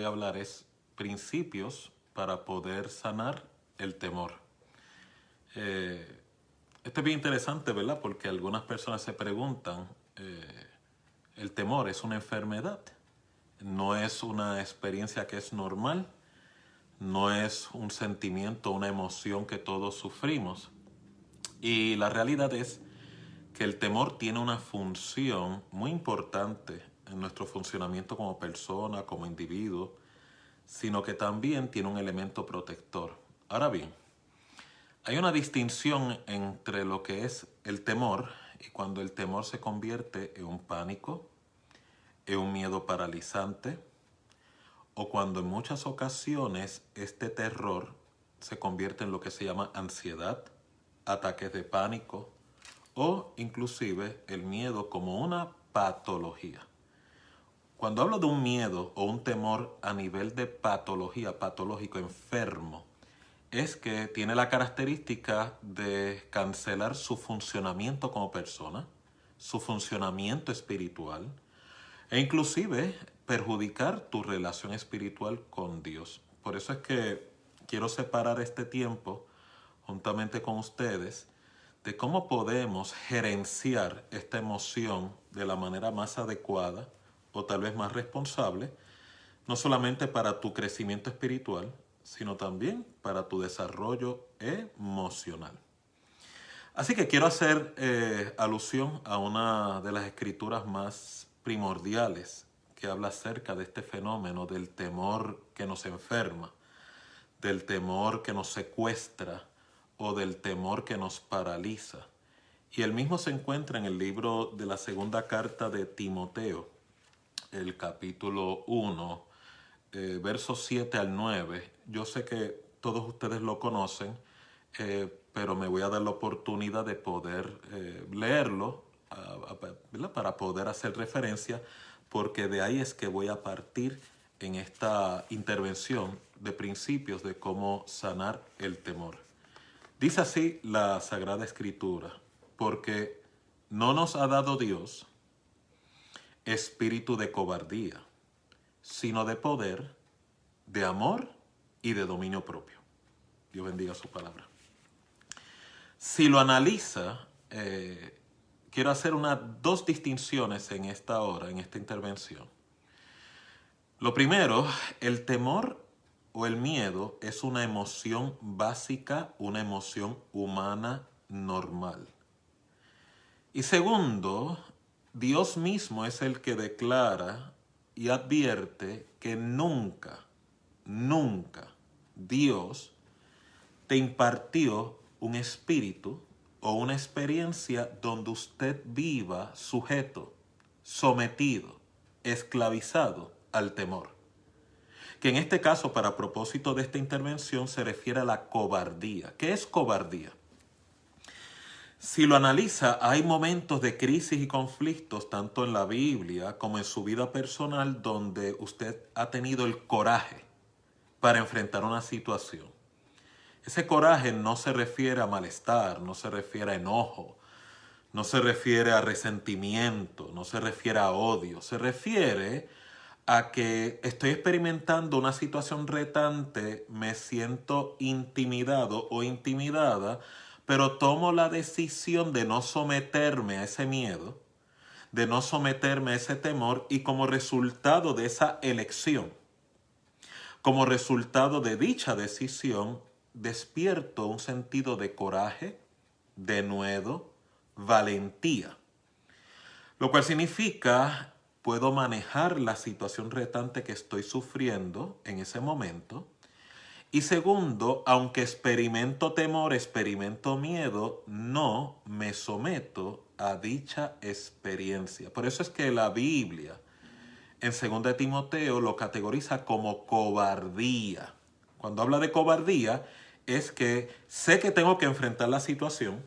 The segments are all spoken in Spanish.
voy a hablar es principios para poder sanar el temor. Esto es bien interesante, ¿verdad? Porque algunas personas se preguntan, ¿el temor es una enfermedad? ¿No es una experiencia que es normal? ¿No es un sentimiento, una emoción que todos sufrimos? Y la realidad es que el temor tiene una función muy importante en nuestro funcionamiento como persona, como individuo, sino que también tiene un elemento protector. Ahora bien, hay una distinción entre lo que es el temor y cuando el temor se convierte en un pánico, en un miedo paralizante, o cuando en muchas ocasiones este terror se convierte en lo que se llama ansiedad, ataques de pánico o inclusive el miedo como una patología. Cuando hablo de un miedo o un temor a nivel de patología, patológico, enfermo, es que tiene la característica de cancelar su funcionamiento como persona, su funcionamiento espiritual e inclusive perjudicar tu relación espiritual con Dios. Por eso es que quiero separar este tiempo juntamente con ustedes de cómo podemos gerenciar esta emoción de la manera más adecuada o tal vez más responsable, no solamente para tu crecimiento espiritual, sino también para tu desarrollo emocional. Así que quiero hacer alusión a una de las escrituras más primordiales que habla acerca de este fenómeno del temor que nos enferma, del temor que nos secuestra o del temor que nos paraliza. Y el mismo se encuentra en el libro de la segunda carta de Timoteo, el capítulo 1, versos 7 al 9. Yo sé que todos ustedes lo conocen, pero me voy a dar la oportunidad de poder leerlo para poder hacer referencia, porque de ahí es que voy a partir en esta intervención de principios de cómo sanar el temor. Dice así la Sagrada Escritura, porque no nos ha dado Dios espíritu de cobardía, sino de poder, de amor y de dominio propio. Dios bendiga su palabra. Si lo analiza, quiero hacer dos distinciones en esta hora, en esta intervención. Lo primero, el temor o el miedo es una emoción básica, una emoción humana normal. Y segundo, Dios mismo es el que declara y advierte que nunca Dios te impartió un espíritu o una experiencia donde usted viva sujeto, sometido, esclavizado al temor. Que en este caso, para propósito de esta intervención, se refiere a la cobardía. ¿Qué es cobardía? Si lo analiza, hay momentos de crisis y conflictos, tanto en la Biblia como en su vida personal, donde usted ha tenido el coraje para enfrentar una situación. Ese coraje no se refiere a malestar, no se refiere a enojo, no se refiere a resentimiento, no se refiere a odio, se refiere a que estoy experimentando una situación retante, me siento intimidado o intimidada, pero tomo la decisión de no someterme a ese miedo, de no someterme a ese temor, y como resultado de esa elección, como resultado de dicha decisión, despierto un sentido de coraje, denuedo, valentía. Lo cual significa, puedo manejar la situación retante que estoy sufriendo en ese momento. Y segundo, aunque experimento temor, experimento miedo, no me someto a dicha experiencia. Por eso es que la Biblia en 2 Timoteo lo categoriza como cobardía. Cuando habla de cobardía, es que sé que tengo que enfrentar la situación,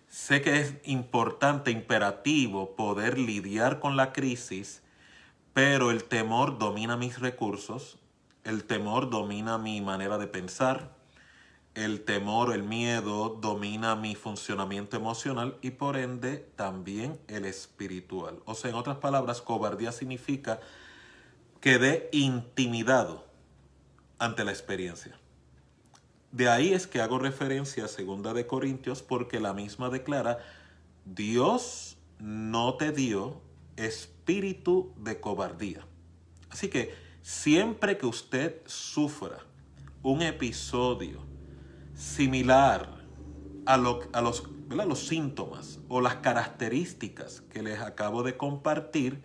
sé que es importante, imperativo poder lidiar con la crisis, pero el temor domina mis recursos, el temor domina mi manera de pensar, el temor, el miedo domina mi funcionamiento emocional y por ende también el espiritual. O sea, en otras palabras, cobardía significa quedé intimidado ante la experiencia. De ahí es que hago referencia a 2 Corintios, porque la misma declara: Dios no te dio espíritu de cobardía. Así que siempre que usted sufra un episodio similar a los síntomas o las características que les acabo de compartir,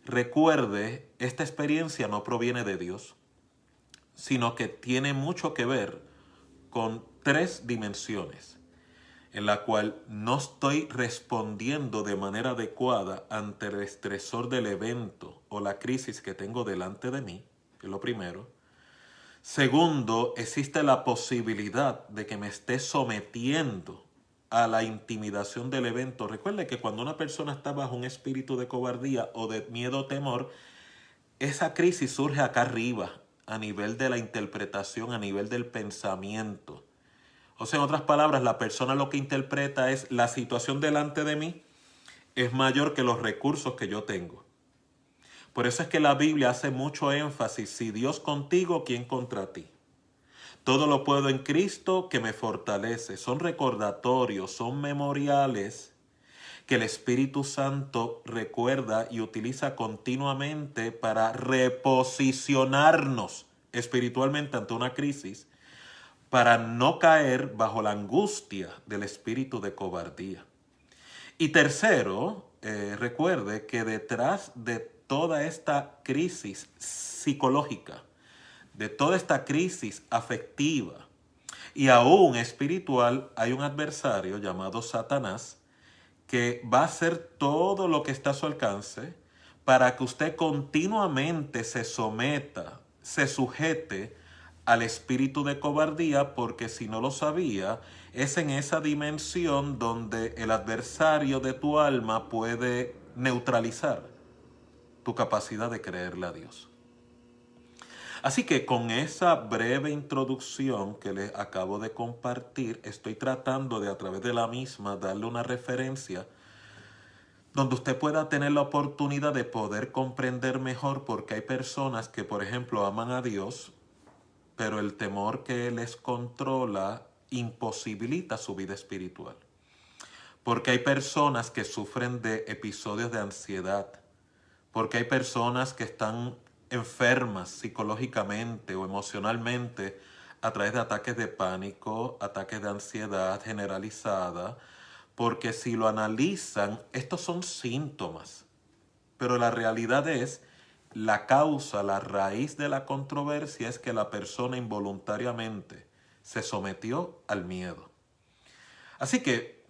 recuerde, esta experiencia no proviene de Dios, sino que tiene mucho que ver con 3 dimensiones, en la cual no estoy respondiendo de manera adecuada ante el estresor del evento o la crisis que tengo delante de mí, que es lo primero. Segundo, existe la posibilidad de que me esté sometiendo a la intimidación del evento. Recuerde que cuando una persona está bajo un espíritu de cobardía o de miedo o temor, esa crisis surge acá arriba, a nivel de la interpretación, a nivel del pensamiento. O sea, en otras palabras, la persona lo que interpreta es: la situación delante de mí es mayor que los recursos que yo tengo. Por eso es que la Biblia hace mucho énfasis: si Dios contigo, ¿quién contra ti? Todo lo puedo en Cristo que me fortalece. Son recordatorios, son memoriales que el Espíritu Santo recuerda y utiliza continuamente para reposicionarnos espiritualmente ante una crisis, para no caer bajo la angustia del espíritu de cobardía. Y tercero, recuerde que detrás de toda esta crisis psicológica, de toda esta crisis afectiva y aún espiritual, hay un adversario llamado Satanás, que va a hacer todo lo que está a su alcance para que usted continuamente se someta, se sujete al espíritu de cobardía, porque si no lo sabía, es en esa dimensión donde el adversario de tu alma puede neutralizar tu capacidad de creerle a Dios. Así que con esa breve introducción que les acabo de compartir, estoy tratando de, a través de la misma, darle una referencia donde usted pueda tener la oportunidad de poder comprender mejor, porque hay personas que, por ejemplo, aman a Dios, pero el temor que les controla imposibilita su vida espiritual. Porque hay personas que sufren de episodios de ansiedad, porque hay personas que están enfermas psicológicamente o emocionalmente a través de ataques de pánico, ataques de ansiedad generalizada, porque si lo analizan, estos son síntomas, pero la realidad es, la causa, la raíz de la controversia es que la persona involuntariamente se sometió al miedo. Así que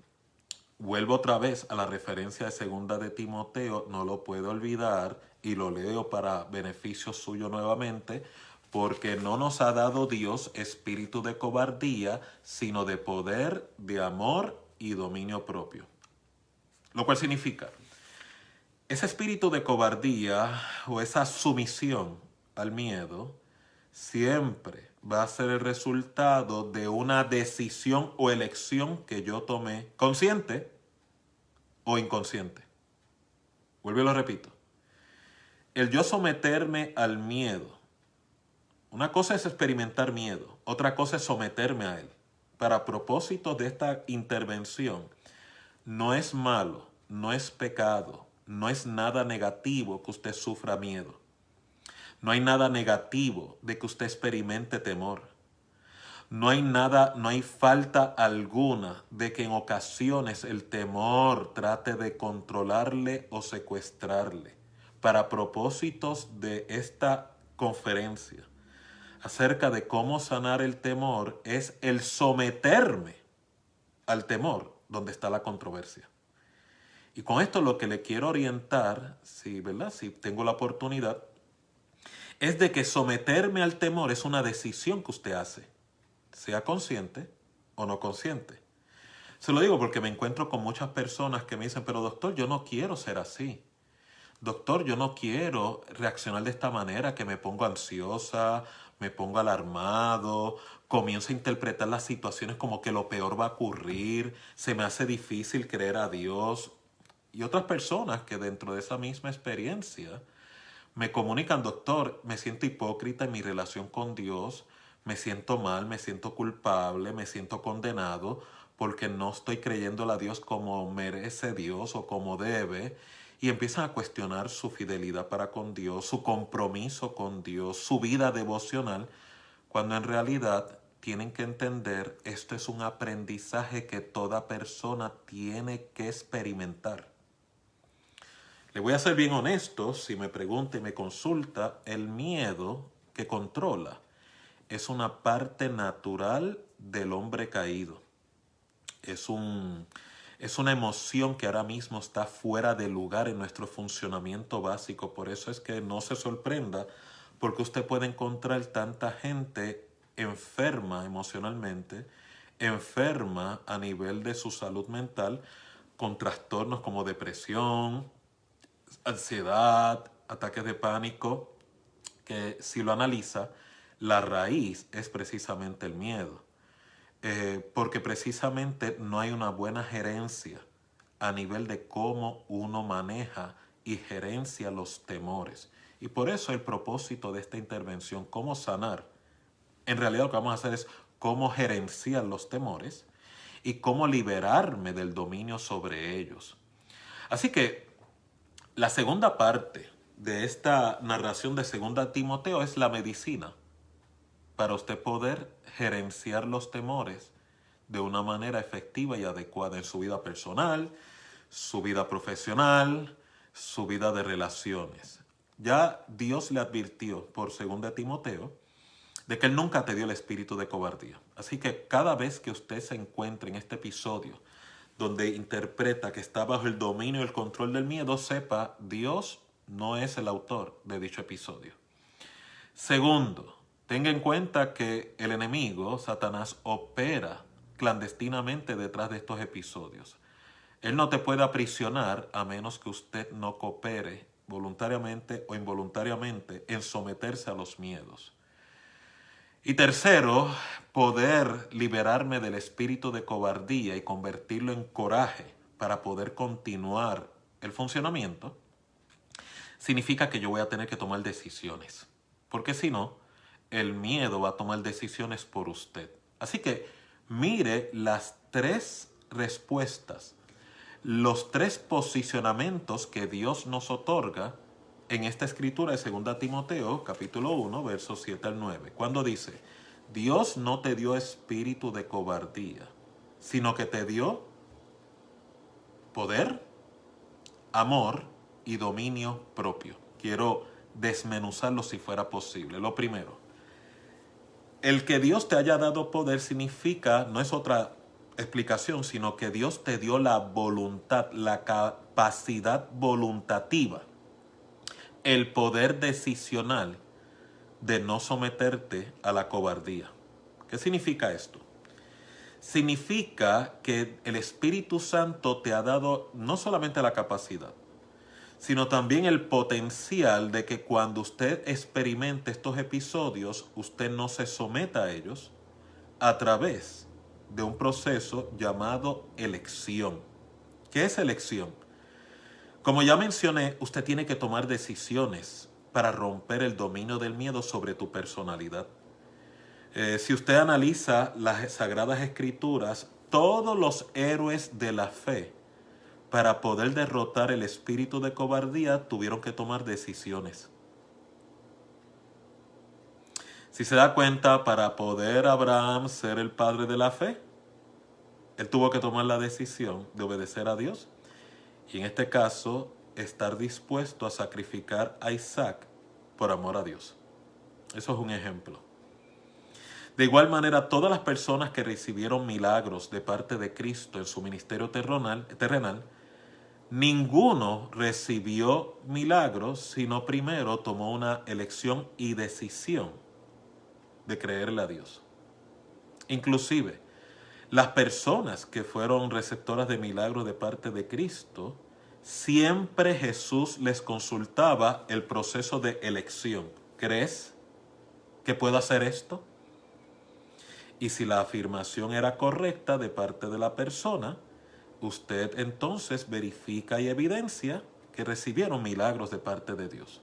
vuelvo otra vez a la referencia de 2 de Timoteo, no lo puedo olvidar y lo leo para beneficio suyo nuevamente, porque no nos ha dado Dios espíritu de cobardía, sino de poder, de amor y dominio propio. Lo cual significa, ese espíritu de cobardía o esa sumisión al miedo siempre va a ser el resultado de una decisión o elección que yo tomé, consciente o inconsciente. Vuelvo y lo repito. El yo someterme al miedo, una cosa es experimentar miedo, otra cosa es someterme a él. Para propósitos de esta intervención, no es malo, no es pecado, no es nada negativo que usted sufra miedo. No hay nada negativo de que usted experimente temor. No hay falta alguna de que en ocasiones el temor trate de controlarle o secuestrarle. Para propósitos de esta conferencia acerca de cómo sanar el temor, es el someterme al temor donde está la controversia. Y con esto lo que le quiero orientar, si tengo la oportunidad, es de que someterme al temor es una decisión que usted hace, sea consciente o no consciente. Se lo digo porque me encuentro con muchas personas que me dicen: pero doctor, yo no quiero ser así. Doctor, yo no quiero reaccionar de esta manera, que me pongo ansiosa, me pongo alarmado, comienzo a interpretar las situaciones como que lo peor va a ocurrir, se me hace difícil creer a Dios. Y otras personas que dentro de esa misma experiencia Me comunican, doctor, me siento hipócrita en mi relación con Dios, me siento mal, me siento culpable, me siento condenado porque no estoy creyéndole a Dios como merece Dios o como debe. Y empiezan a cuestionar su fidelidad para con Dios, su compromiso con Dios, su vida devocional, cuando en realidad tienen que entender esto es un aprendizaje que toda persona tiene que experimentar. Le voy a ser bien honesto, si me pregunta y me consulta, el miedo que controla es una parte natural del hombre caído. Es una emoción que ahora mismo está fuera de lugar en nuestro funcionamiento básico. Por eso es que no se sorprenda, porque usted puede encontrar tanta gente enferma emocionalmente, enferma a nivel de su salud mental, con trastornos como depresión, ansiedad, ataques de pánico, que si lo analiza, la raíz es precisamente el miedo. Porque precisamente no hay una buena gerencia a nivel de cómo uno maneja y gerencia los temores. Y por eso el propósito de esta intervención, cómo sanar, en realidad lo que vamos a hacer es cómo gerenciar los temores y cómo liberarme del dominio sobre ellos. Así que la segunda parte de esta narración de 2 Timoteo es la medicina, para usted poder gerenciar los temores de una manera efectiva y adecuada en su vida personal, su vida profesional, su vida de relaciones. Ya Dios le advirtió por 2 Timoteo de que Él nunca te dio el espíritu de cobardía. Así que cada vez que usted se encuentre en este episodio donde interpreta que está bajo el dominio y el control del miedo, sepa, Dios no es el autor de dicho episodio. Segundo, tenga en cuenta que el enemigo, Satanás, opera clandestinamente detrás de estos episodios. Él no te puede aprisionar a menos que usted no coopere voluntariamente o involuntariamente en someterse a los miedos. Y tercero, poder liberarme del espíritu de cobardía y convertirlo en coraje para poder continuar el funcionamiento, significa que yo voy a tener que tomar decisiones. Porque si no, el miedo va a tomar decisiones por usted. Así que mire las 3 respuestas, los 3 posicionamientos que Dios nos otorga en esta escritura de 2 Timoteo, capítulo 1, versos 7 al 9, cuando dice, Dios no te dio espíritu de cobardía, sino que te dio poder, amor y dominio propio. Quiero desmenuzarlo si fuera posible. Lo primero, el que Dios te haya dado poder significa, no es otra explicación, sino que Dios te dio la voluntad, la capacidad voluntativa, el poder decisional de no someterte a la cobardía. ¿Qué significa esto? Significa que el Espíritu Santo te ha dado no solamente la capacidad, sino también el potencial de que cuando usted experimente estos episodios, usted no se someta a ellos a través de un proceso llamado elección. ¿Qué es elección? Como ya mencioné, usted tiene que tomar decisiones para romper el dominio del miedo sobre tu personalidad. Si usted analiza las Sagradas Escrituras, todos los héroes de la fe, para poder derrotar el espíritu de cobardía, tuvieron que tomar decisiones. Si se da cuenta, para poder Abraham ser el padre de la fe, él tuvo que tomar la decisión de obedecer a Dios y en este caso estar dispuesto a sacrificar a Isaac por amor a Dios. Eso es un ejemplo. De igual manera, todas las personas que recibieron milagros de parte de Cristo en su ministerio terrenal, ninguno recibió milagros, sino primero tomó una elección y decisión de creerle a Dios. Inclusive, las personas que fueron receptoras de milagros de parte de Cristo, siempre Jesús les consultaba el proceso de elección. ¿Crees que puedo hacer esto? Y si la afirmación era correcta de parte de la persona, usted entonces verifica y evidencia que recibieron milagros de parte de Dios.